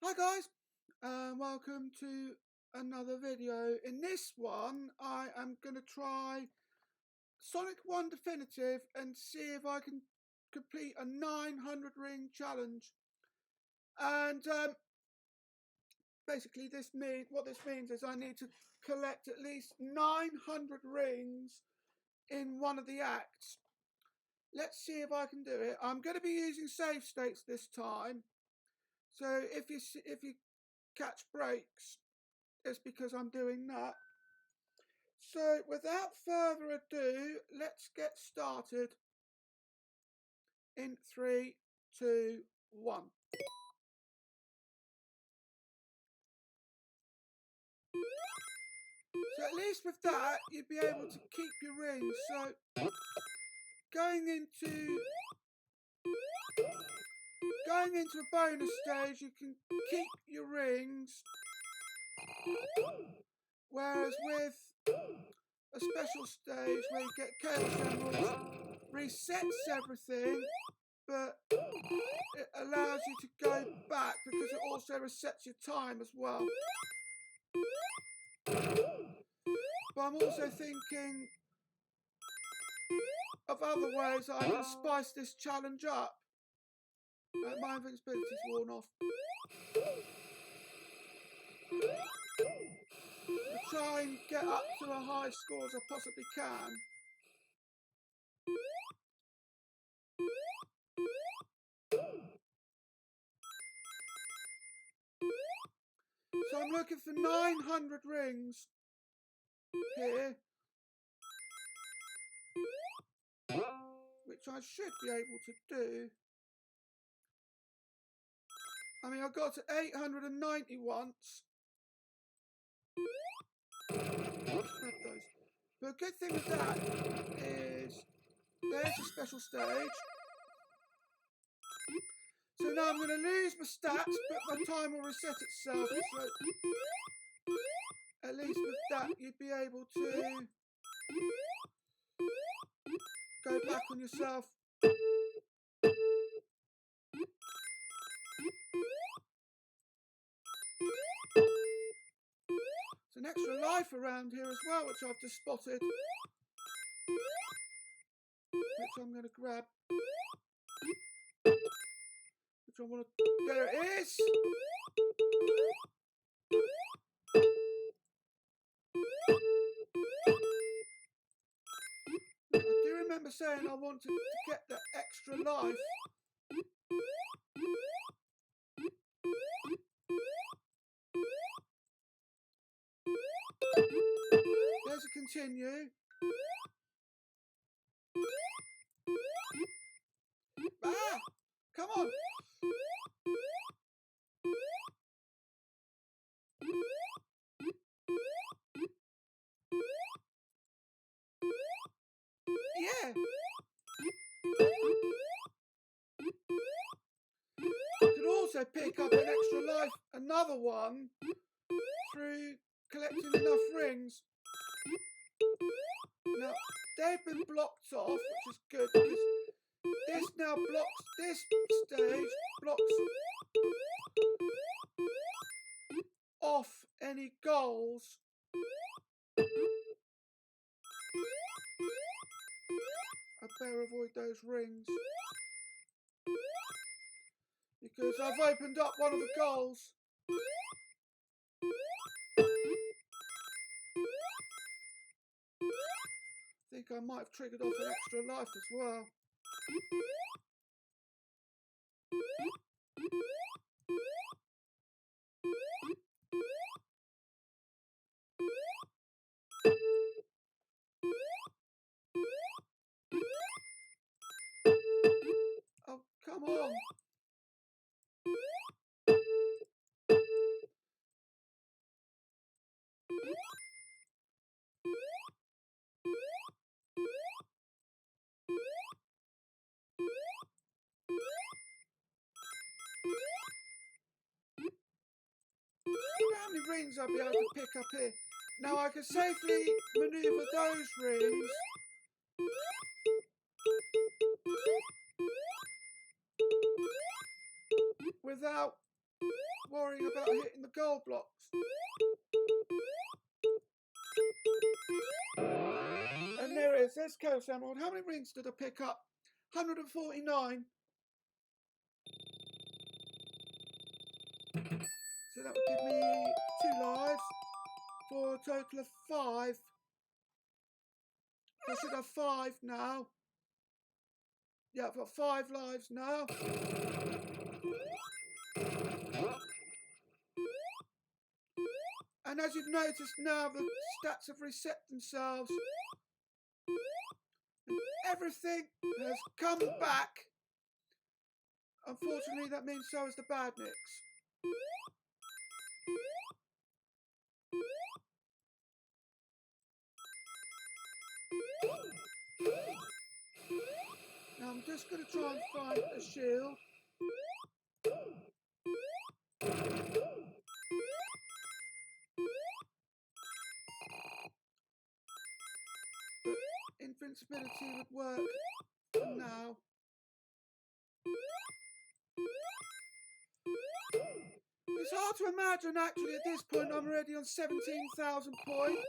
Hi guys, welcome to another video. In this one, I am going to try Sonic 1 Definitive and see if I can complete a 900 ring challenge. And basically, what this means is I need to collect at least 900 rings in one of the acts. Let's see if I can do it. I'm going to be using save states this time, so if you catch breaks, it's because I'm doing that. So without further ado, let's get started in 3, 2, 1. So at least with that, you'd be able to keep your rings. So going into a bonus stage, you can keep your rings, whereas with a special stage where you get Chaos Emeralds, resets everything, but it allows you to go back because it also resets your time as well. But I'm also thinking of other ways that I can spice this challenge up. My invincibility's worn off. I'll try and get up to a high score as I possibly can. So I'm looking for 900 rings here, which I should be able to do. I mean, I got to 890 once. But a good thing with that is there's a special stage. So now I'm going to lose my stats, but my time will reset itself. So at least with that, you'd be able to go back on yourself. There's an extra life around here as well, which I've just spotted, which I'm going to grab. Which I want to. There it is. I do remember saying I wanted to get that extra life. There's a continue. Ah! Come on! Yeah! You can also pick up an extra life, another one, through collecting enough rings. Now, they've been blocked off, which is good because this now blocks, this stage blocks off any goals. I better avoid those rings because I've opened up one of the goals. I think I might have triggered off an extra life as well. Oh, come on. How many rings I'll be able to pick up here? Now I can safely maneuver those rings without worrying about hitting the gold blocks. And there it is, there's Chaos Emerald. How many rings did I pick up? 149. So that would give me 2 lives for a total of 5. I should have 5 now. Yeah, I've got 5 lives now. And as you've noticed now, the stats have reset themselves. And everything has come back. Unfortunately, that means so has the badniks. Now I'm just going to try and find a shield. But invincibility would work for now. It's hard to imagine actually at this point I'm already on 17,000 points.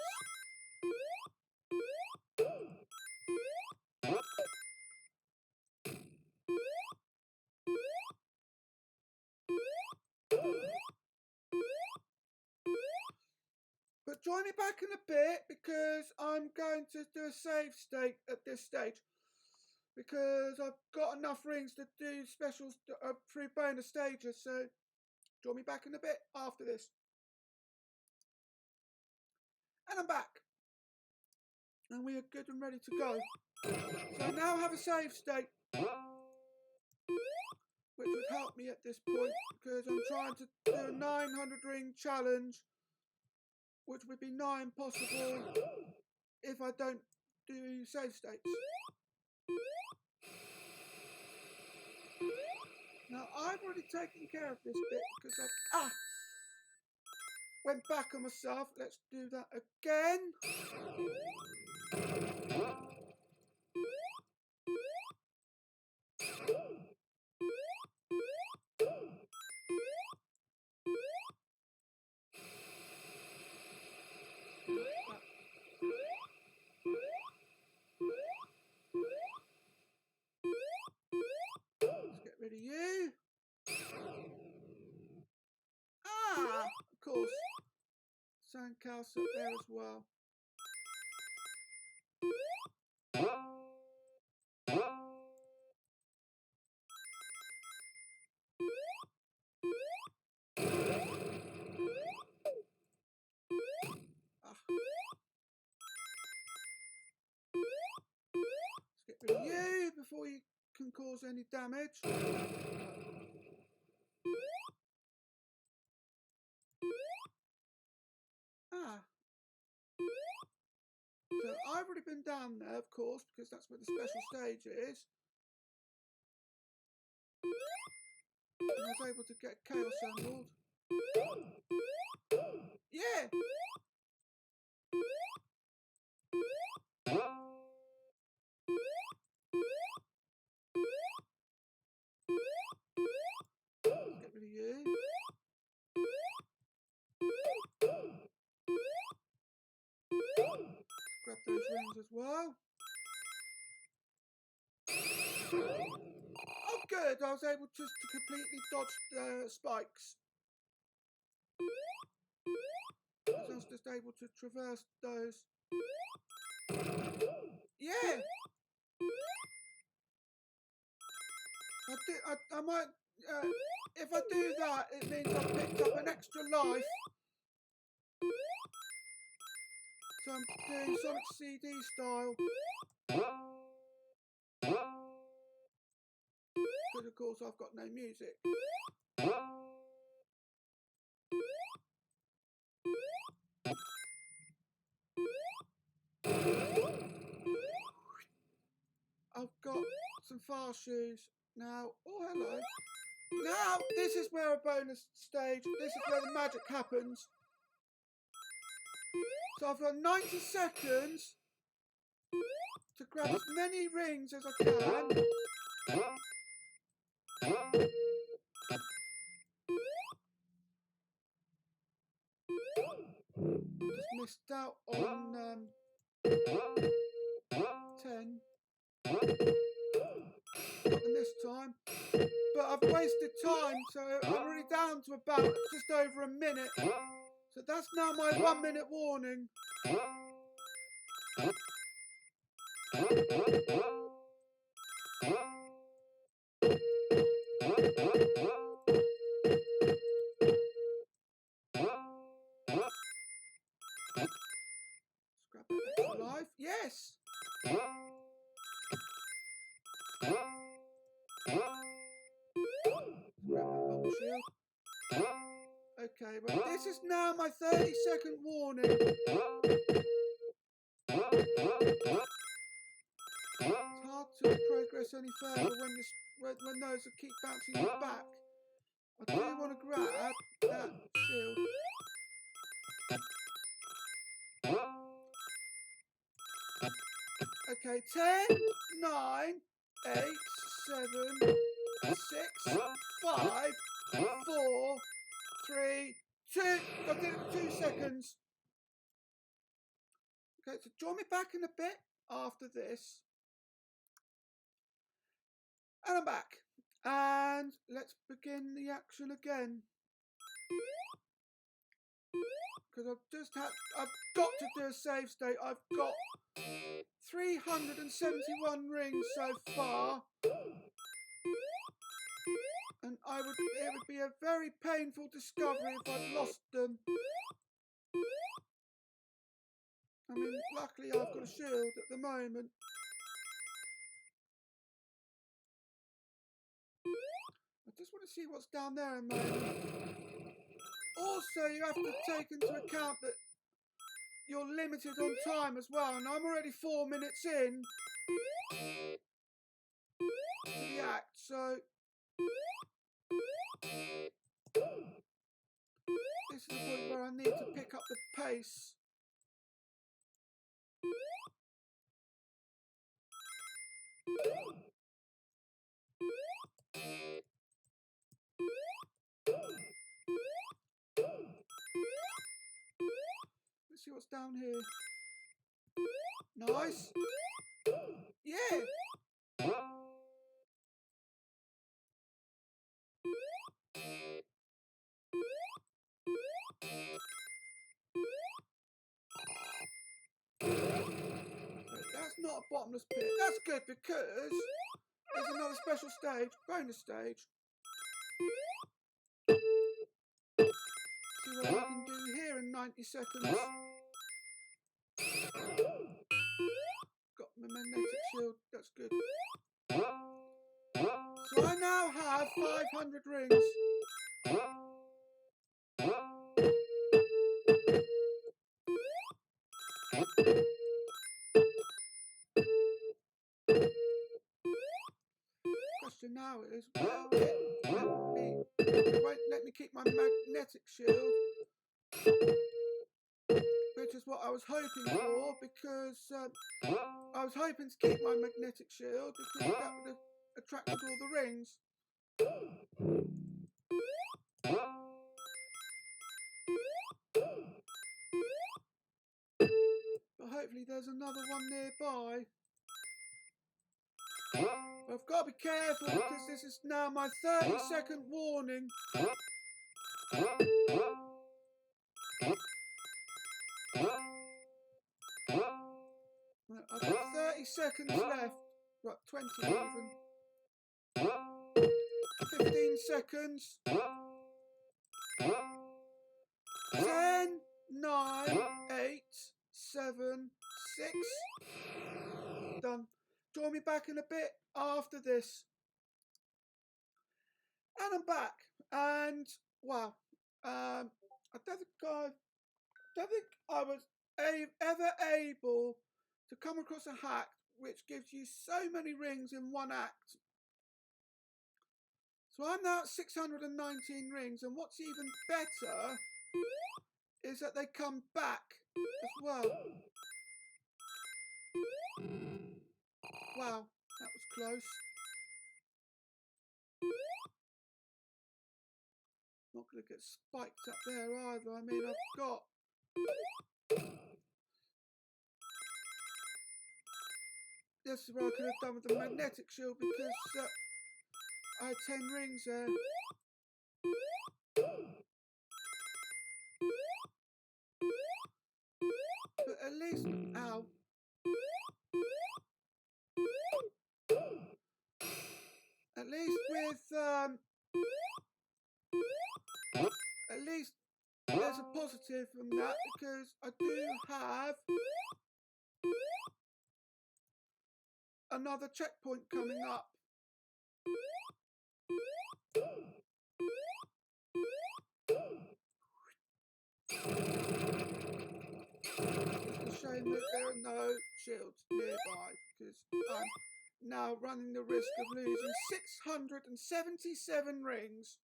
But join me back in a bit because I'm going to do a save state at this stage. Because I've got enough rings to do specials through bonus stages. So join me back in a bit after this. And I'm back. And we are good and ready to go. So I now have a save state. Which would help me at this point. Because I'm trying to do a 900 ring challenge. Which would be 9 possible if I don't do save states. Now I've already taken care of this bit because I went back on myself. Let's do that again. Let's get rid of you. Of course. Sandcastle up there as well. Let's get rid of you before you can cause any damage. So I've already been down there, of course, because that's where the special stage is. And I was able to get Chaos Emerald. Yeah! Let's get rid of you. Grab those rings as well. Oh good, I was able just to completely dodge the spikes. I was just able to traverse those. Yeah! I might, if I do that, it means I've picked up an extra life. So I'm doing Sonic CD style. Because of course I've got no music. I've got some fast shoes now. Oh hello. Now this is where a bonus stage, this is where the magic happens. So I've got 90 seconds to grab as many rings as I can. missed out on 10. And this time. But I've wasted time, so I'm already down to about just over a minute. So that's now my 1 minute warning. Scrap that extra life. Yes! Shield. Okay, well this is now my 30-second warning. It's hard to progress any further when those keep bouncing you back. I do want to grab that shield. Okay, 10, 9, 8, 7, 6, 5, 4, 3, 2. I did it in 2 seconds. Okay, so join me back in a bit after this. And I'm back. And let's begin the action again. Because I've got to do a save state. I've got 371 rings so far. And it would be a very painful discovery if I'd lost them. I mean, luckily I've got a shield at the moment. I just want to see what's down there a moment. Also, you have to take into account that you're limited on time as well, and I'm already 4 minutes in to the act, so this is the point where I need to pick up the pace. Let's see what's down here. Nice. Yeah. That's not a bottomless pit. That's good because there's another special stage, bonus stage. See what I can do here in 90 seconds. Got my magnetic shield, that's good. So I now have 500 rings. Question now is, will it won't let me keep my magnetic shield, which is what I was hoping for, because I was hoping to keep my magnetic shield because that would have attracted all the rings. But hopefully there's another one nearby. But I've got to be careful because this is now my 30-second warning. I've got 30 seconds left. Right, 20 even. 15 seconds. 10, 9, 8, 7, 6. Done. Join me back in a bit after this. And I'm back. And, wow. I don't think I was ever able to come across a hack which gives you so many rings in one act. So I'm now at 619 rings, and what's even better is that they come back as well. Wow, that was close. Not going to get spiked up there either. I mean, I've got this is what I could have done with the magnetic shield because I had 10 rings there. But at least, ow. At least with, at least there's a positive from that because I do have another checkpoint coming up. It's a shame that there are no shields nearby because I'm now running the risk of losing 677 rings.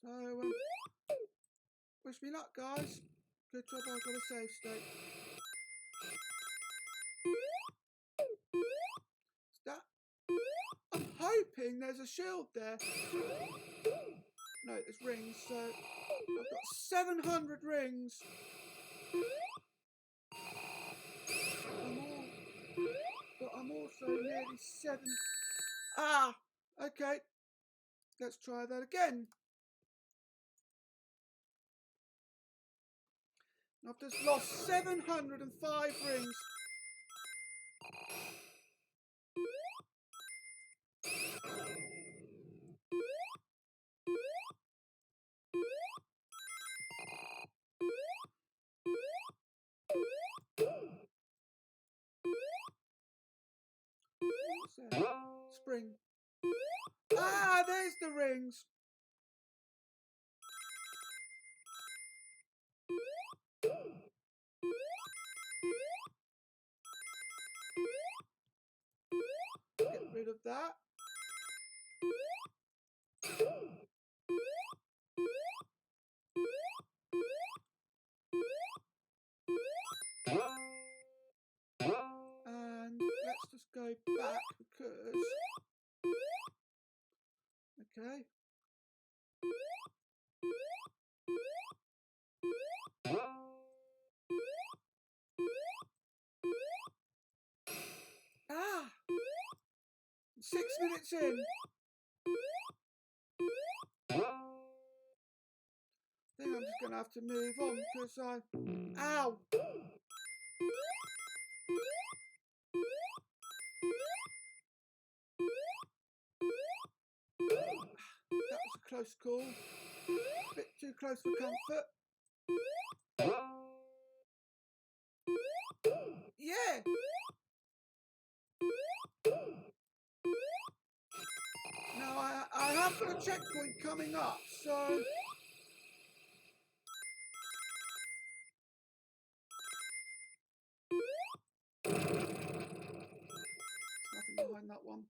So, wish me luck, guys. Good job I got a save state. Is that? I'm hoping there's a shield there. No, there's rings, so I've got 700 rings. But I'm also nearly 7. Ah! Okay. Let's try that again. I've just lost 705 rings. What's that? Spring. Ah, there's the rings. Get rid of that. And let's just go back because... Okay. Ah! 6 minutes in. I think I'm just going to have to move on because Ow! That was a close call. A bit too close for comfort. Yeah! Now I have got a checkpoint coming up, so... There's nothing behind that one.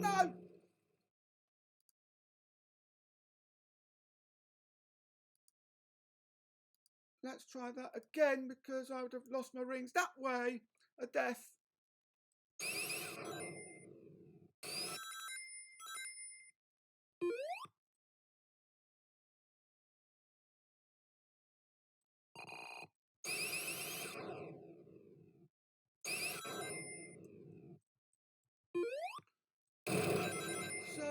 No! Let's try that again because I would have lost my rings that way. A death. So,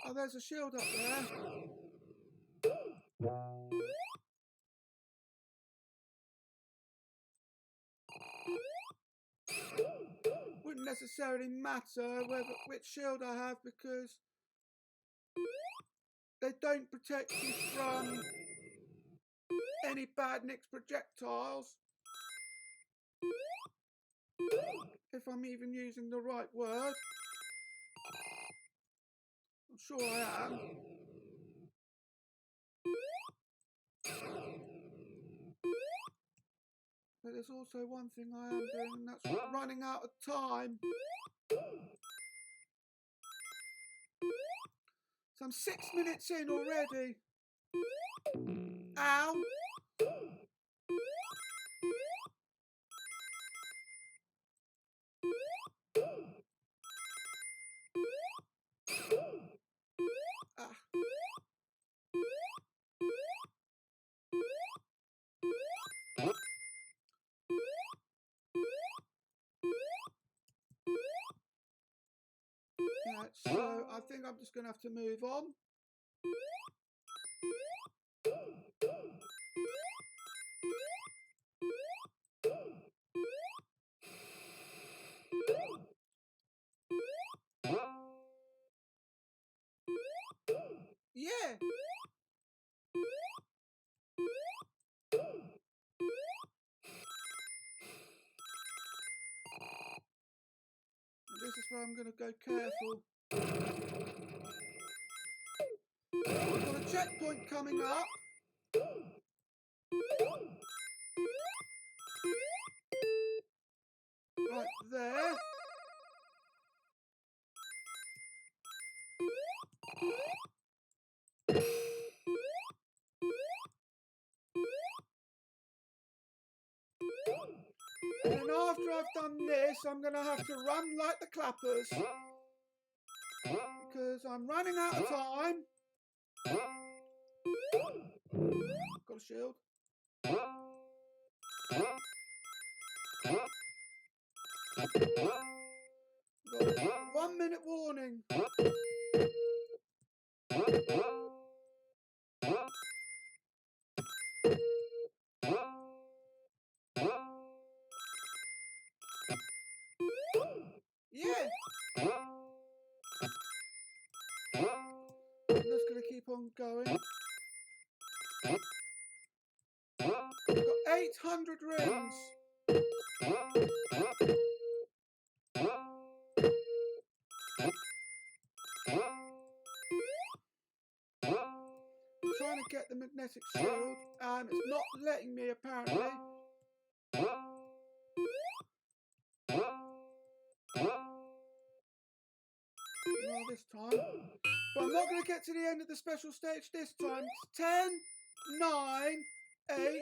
oh, there's a shield up there. Wouldn't necessarily matter which shield I have because they don't protect you from any bad Nyx projectiles. If I'm even using the right word. I'm sure I am. But there's also one thing I am doing, and that's running out of time. So I'm 6 minutes in already. Ow! think I'm just going to have to move on. Yeah. And this is where I'm going to go careful. We've got a checkpoint coming up. Right there. And then after I've done this, I'm going to have to run like the clappers. Because I'm running out of time. Got a shield. Got 1 minute warning. Yeah. I'm just going to keep on going. I've got 800 rings. I'm trying to get the magnetic shield and it's not letting me apparently. Well, this time. But I'm not going to get to the end of the special stage this time. 10, 9, 8,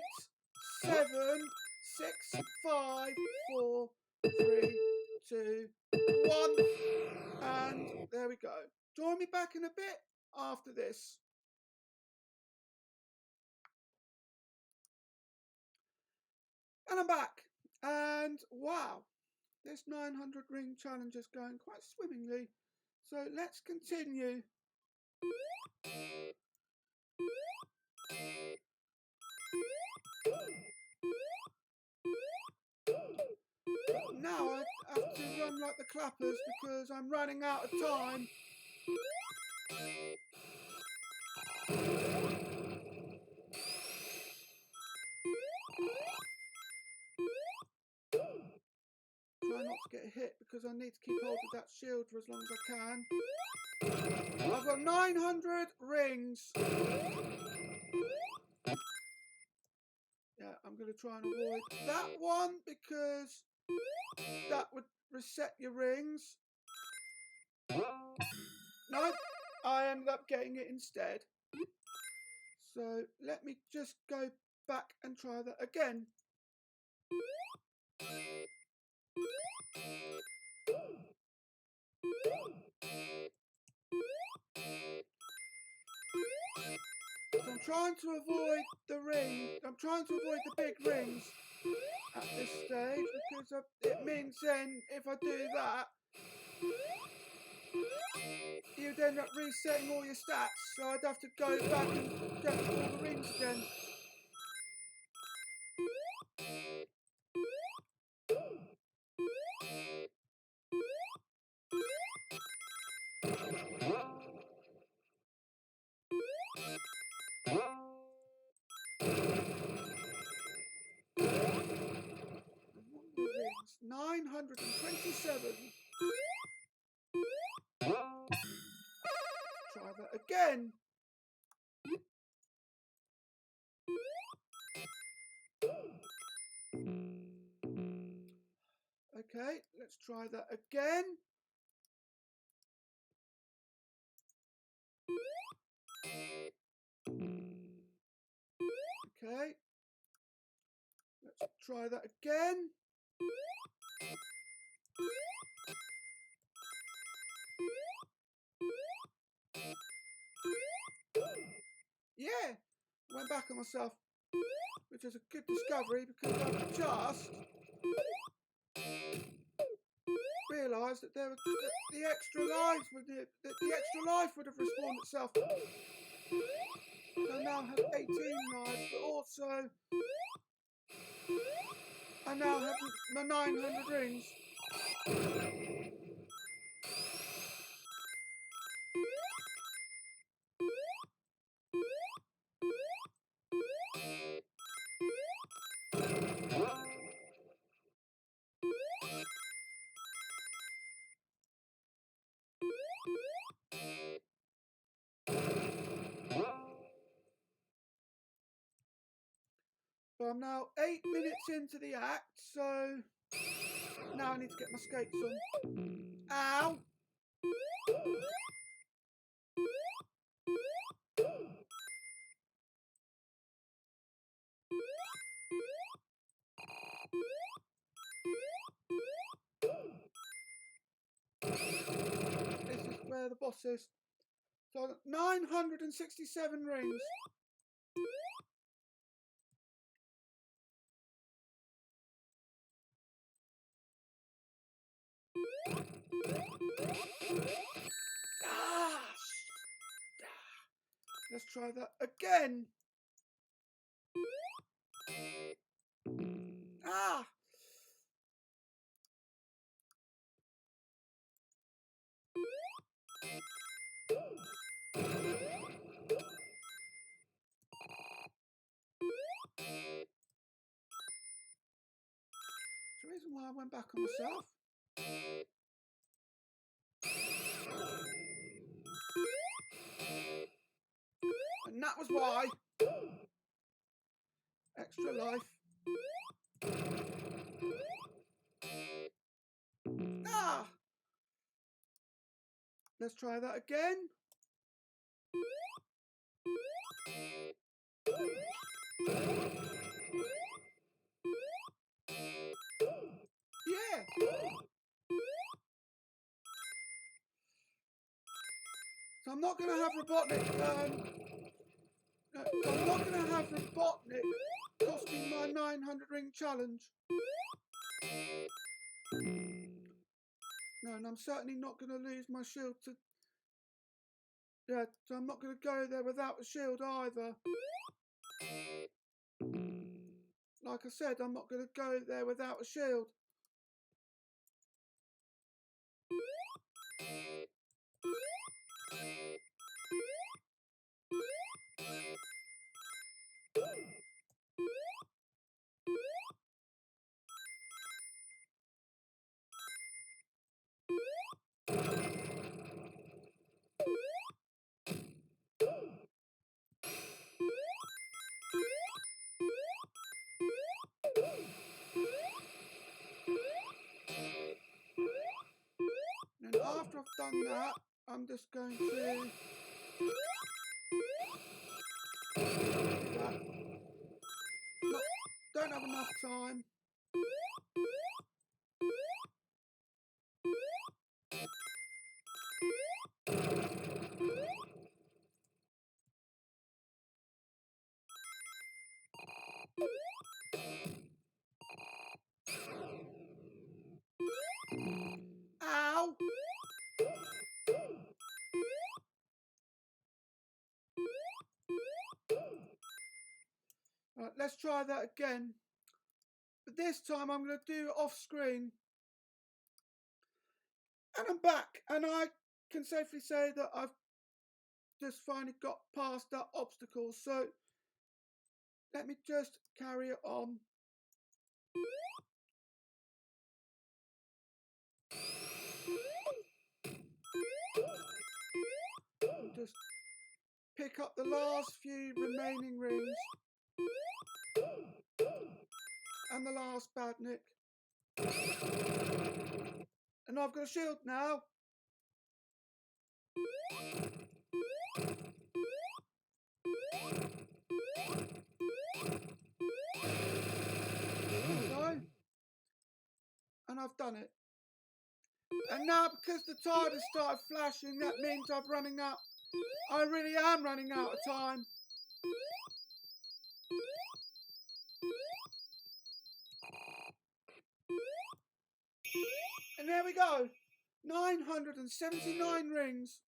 7, 6, 5, 4, 3, 2, 1. And there we go. Join me back in a bit after this. And I'm back. And wow, this 900 ring challenge is going quite swimmingly. So let's continue. Now I have to run like the clappers because I'm running out of time. Try not to get hit because I need to keep hold of that shield for as long as I can. I've got 900 rings. Yeah, I'm going to try and avoid that one because that would reset your rings. No, I ended up getting it instead. So let me just go back and try that again. So I'm trying to avoid the ring. I'm trying to avoid the big rings at this stage because it means then if I do that, you'd end up resetting all your stats. So I'd have to go back and get all the rings again. Rings 927. Try that again. Okay, let's try that again. Okay, let's try that again. Yeah, went back on myself, which is a good discovery because I've just realised that the extra lives would the extra life would have respawned itself. So I now have 18 lives, but also I now have my 900 rings. So I'm now 8 minutes into the act, so now I need to get my skates on. Ow! This is where the boss is. So 967 rings. Ah! Let's try that again. Ah! The reason why I went back on myself. And that was why. Extra life. Ah! Let's try that again. Yeah! So I'm not going to have Robotnik. I'm not going to have Robotnik costing my 900 ring challenge. No, and I'm certainly not going to lose my shield to... Yeah, so I'm not going to go there without a shield either. Like I said, I'm not going to go there without a shield. And after I've done that, I'm just going to do that. Don't have enough time. Ow! Right, let's try that again. But this time I'm going to do it off screen. And I'm back. And I can safely say that I've just finally got past that obstacle. So let me just carry it on. And just pick up the last few remaining rings. And the last badnik. And I've got a shield now. There we go. And I've done it. And now because the tide has started flashing, that means I'm running out. I really am running out of time. And there we go. 979 rings.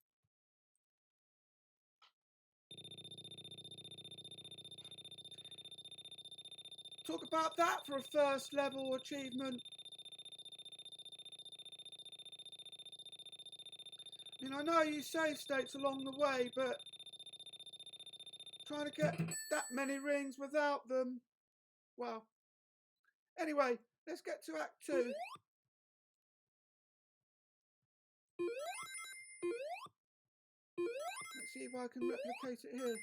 Talk about that for a first level achievement. I mean, I know you save states along the way, but trying to get that many rings without them, well. Anyway, let's get to Act 2. Let's see if I can replicate it here.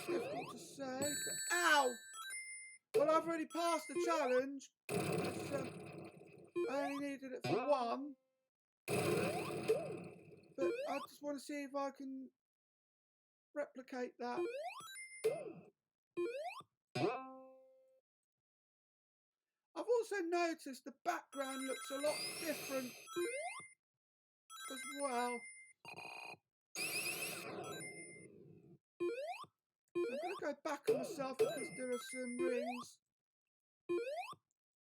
Difficult to say, but ow! Well, I've already passed the challenge. I only needed it for one. But I just want to see if I can replicate that. I've also noticed the background looks a lot different as well. I'm going to go back on myself because there are some rings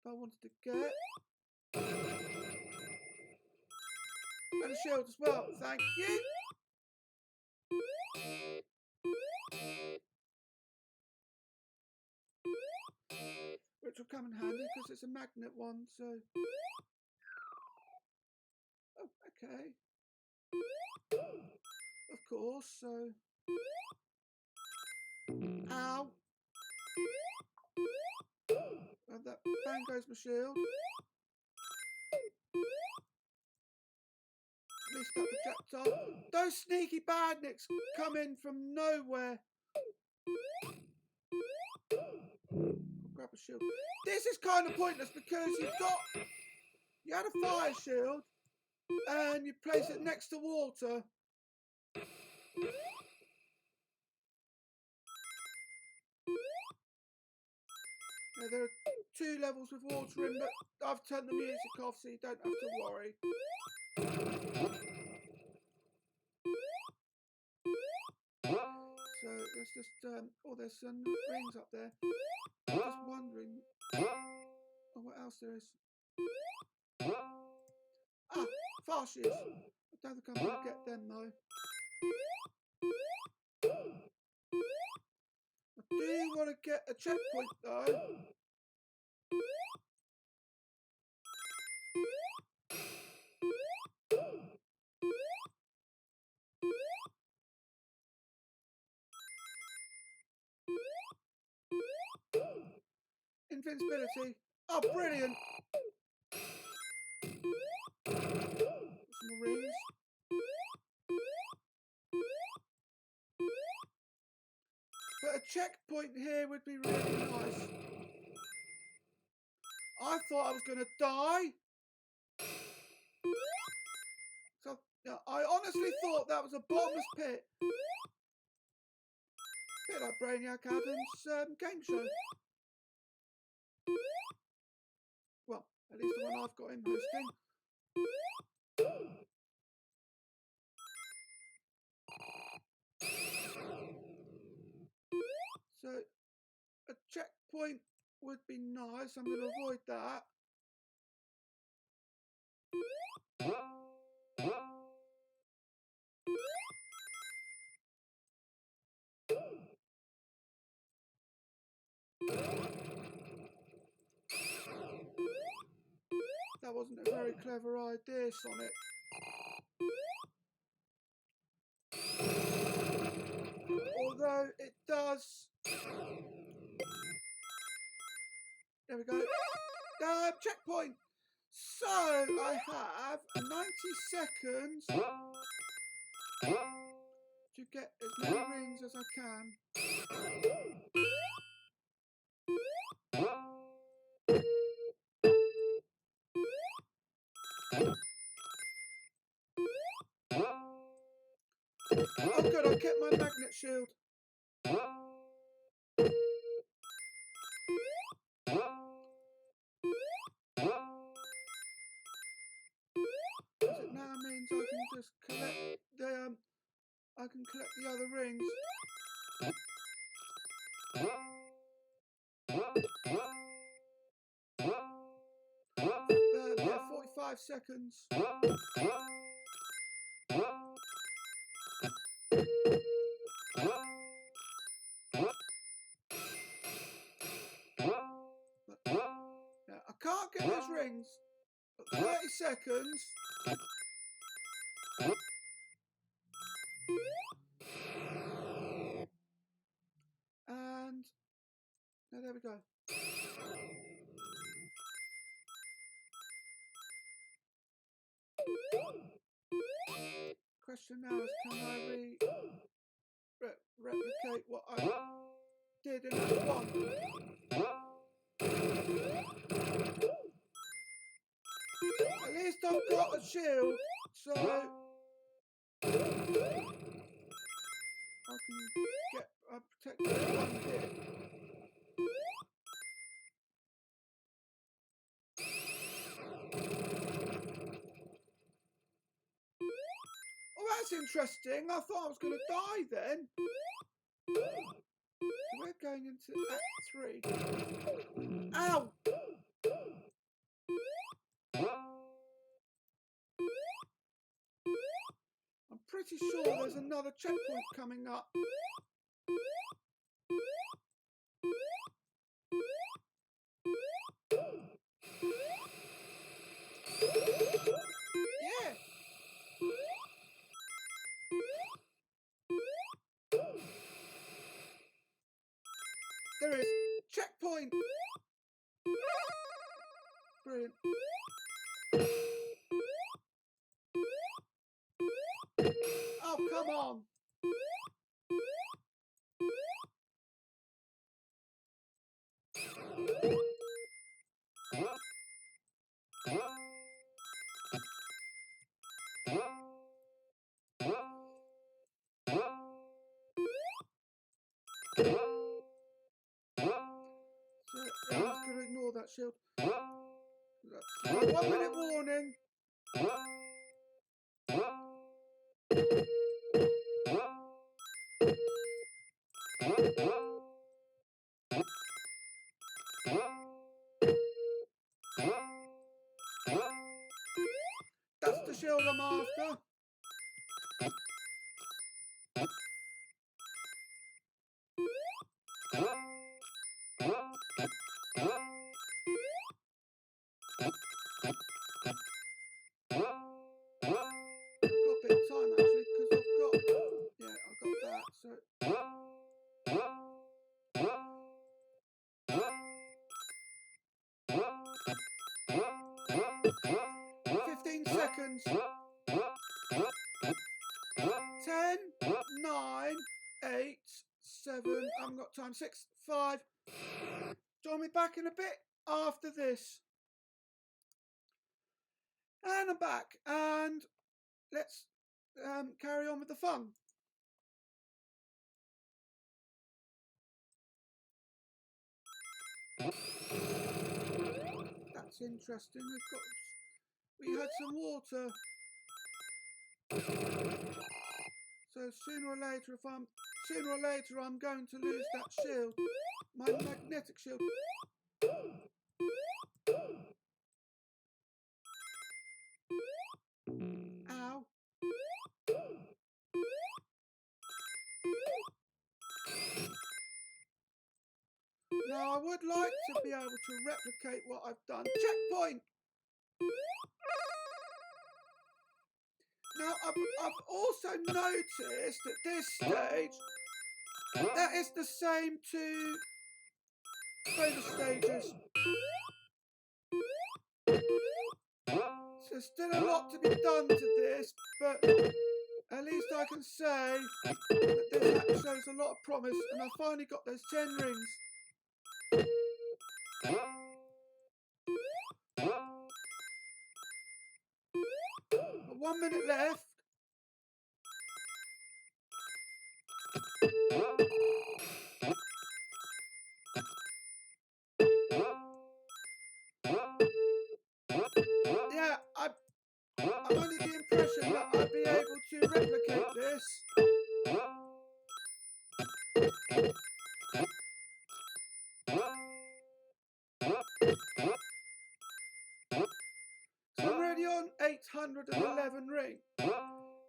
I wanted to get. And a shield as well, thank you. Which will come in handy because it's a magnet one, so... Oh, okay. Of course, so... Ow! And that bang goes my shield. Missed that projectile. Those sneaky badniks come in from nowhere. I'll grab a shield. This is kind of pointless because you had a fire shield and you place it next to water. Now, there are 2 levels with water in, but I've turned the music off so you don't have to worry. So let's just, oh, there's some rings up there. I'm just wondering, oh, what else there is? Ah, farshes. I don't think I'm going to get them though. I do want to get a checkpoint though. Invincibility. Oh, brilliant. Some more rings. But a checkpoint here would be really nice. I thought I was going to die. So I honestly thought that was a bottomless pit. Bit like Brainiac Adams' game show. Well, at least the one I've got him hosting. So a checkpoint would be nice. I'm going to avoid that. That wasn't a very clever idea, Sonic. Although it does... There we go. Checkpoint! So, I have 90 seconds to get as many rings as I can. Oh good, I kept my magnet shield. Because it now means I can just collect the... collect the other rings. Yeah, 45 seconds. Yeah, I can't get those rings. But 30 seconds. And there we go. Question now is, can I replicate what I did in Act 1? At least I've got a shield, so I can get protected one hit. Oh, that's interesting. I thought I was going to die then. We're going into Act 3. Ow! I'm pretty sure there's another checkpoint coming up. Yeah! There is. Checkpoint! Brilliant. Oh, come on! So, I'm just going to ignore that shield. That's 1 minute warning. That's the shield I'm after. I've got a bit of time actually because I've got that. So 15 seconds. 10, 9, 8, 7. I haven't got time. 6, 5. Join me back in a bit after this. And I'm back. And let's carry on with the fun. That's interesting. We had some water. So sooner or later I'm going to lose that shield. My magnetic shield. Ow. Now I would like to be able to replicate what I've done. Checkpoint! Now I've also noticed at this stage that is the same to bonus stages. So still a lot to be done to this, but at least I can say that this act shows a lot of promise, and I finally got those 10 rings. 1 minute left. Yeah, I'm under the impression that I'd be able to replicate this. 811 rings.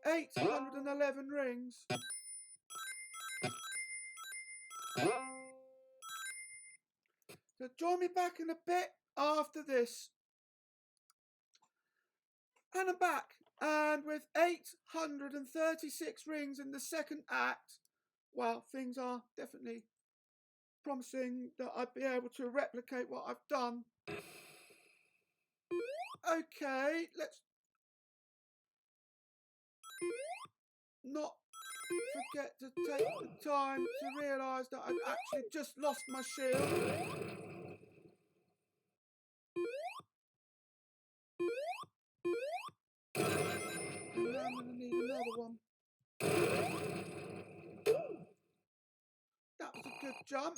811 rings. So join me back in a bit after this. And I'm back. And with 836 rings in the second act, well, things are definitely promising that I'd be able to replicate what I've done. Okay, let's not forget to take the time to realise that I've actually just lost my shield. And now I'm going to need another one. That was a good jump.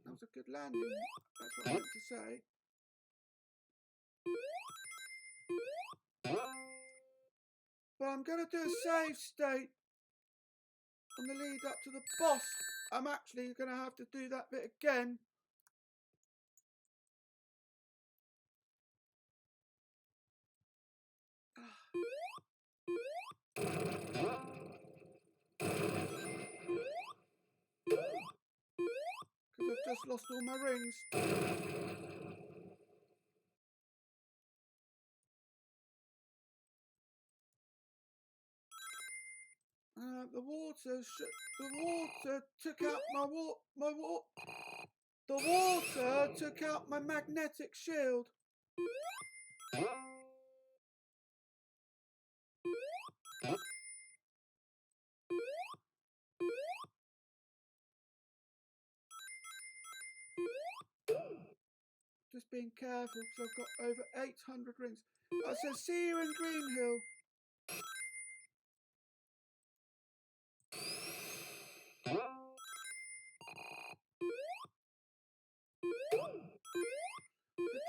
That was a good landing. That's what I meant to say. But I'm going to do a save state on the lead up to the boss. I'm actually going to have to do that bit again. Because I've just lost all my rings. The water took out the water took out my magnetic shield. Just being careful because I've got over 800 rings. I said, see you in Greenhill.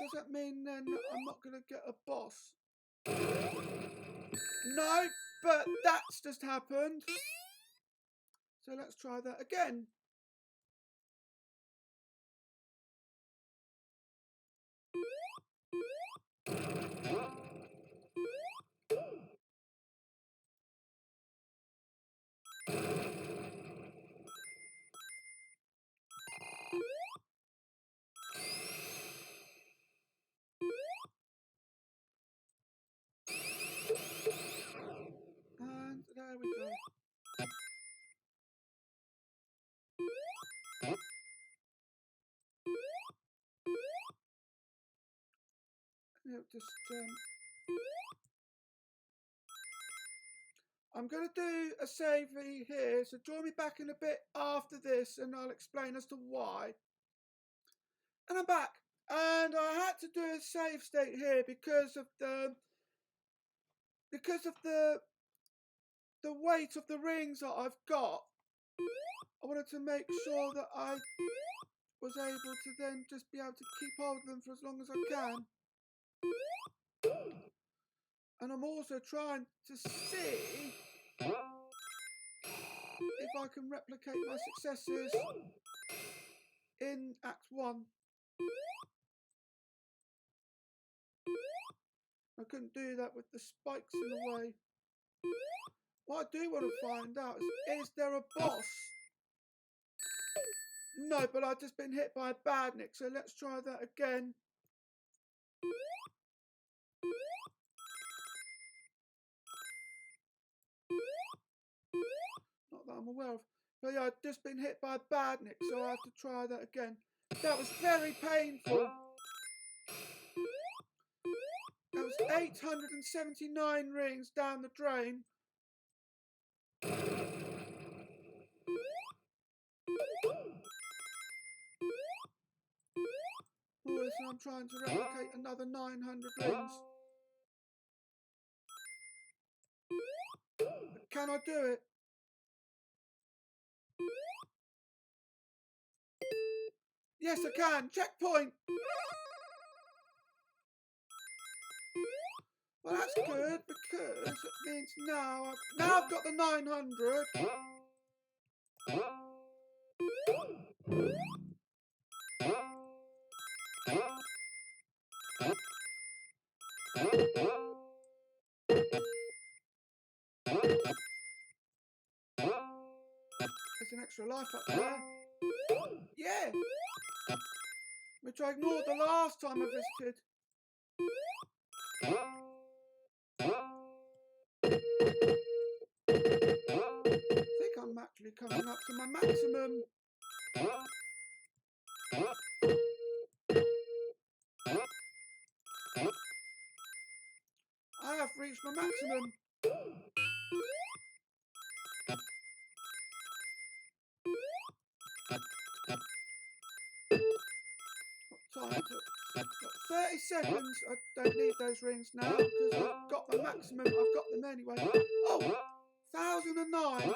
Does that mean then that I'm not going to get a boss? No, but that's just happened. So let's try that again. And there we go. Just I'm going to do a save here, so join me back in a bit after this and I'll explain as to why. And I'm back, and I had to do a save state here because of the weight of the rings that I've got. I wanted to make sure that I was able to then just be able to keep hold of them for as long as I can. And I'm also trying to see if I can replicate my successes in Act 1. I couldn't do that with the spikes in the way. What I do want to find out is there a boss? No, but I've just been hit by a badnik, so let's try that again. Not that I'm aware of. But yeah, I've just been hit by a badnik, so I have to try that again. That was very painful. That was 879 rings down the drain. Oh, listen, I'm trying to replicate another 900 rings. But can I do it? Yes, I can. Checkpoint. Well, that's good because it means now I've got the 900. There's an extra life up there. Yeah! Which I ignored the last time I visited. I think I'm actually coming up to my maximum. I have reached my maximum. What time is it? 30 seconds. I don't need those rings now because I've got my maximum. I've got them anyway. Oh, 1009.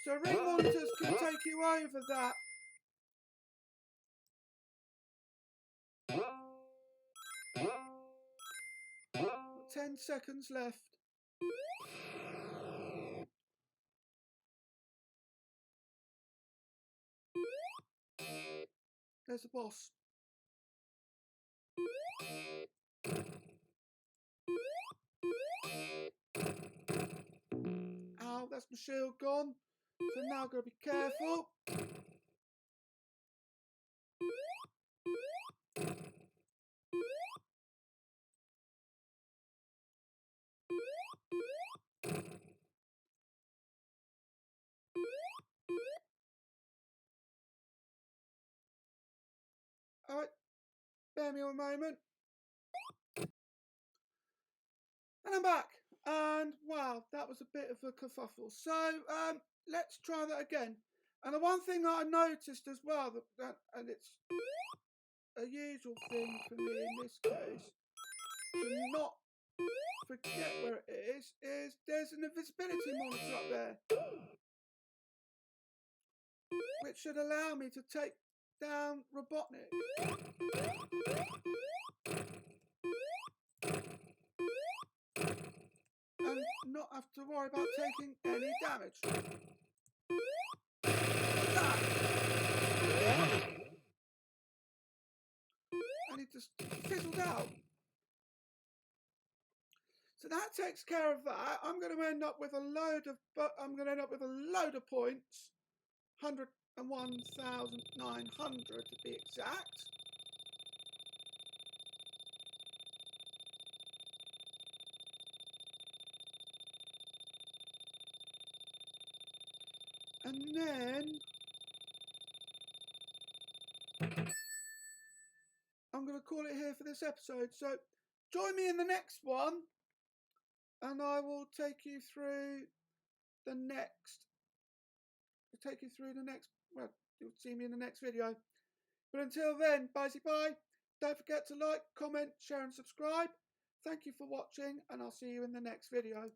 So ring monitors can take you over that. 10 seconds left. There's the boss. Ow, that's my shield gone. So now I've got to be careful. Alright, bear me a moment. And I'm back. And wow, that was a bit of a kerfuffle. So let's try that again. And the one thing that I noticed as well, and it's a usual thing for me in this case, to not forget where it is there's an invisibility monitor up there, which should allow me to take down Robotnik. And not have to worry about taking any damage. And it just fizzled out. So that takes care of that. I'm going to end up with a load of points. 101,900 to be exact. And then I'm going to call it here for this episode. So join me in the next one, and I will take you through the next. Well, you'll see me in the next video. But until then, bye bye. Don't forget to like, comment, share and subscribe. Thank you for watching, and I'll see you in the next video.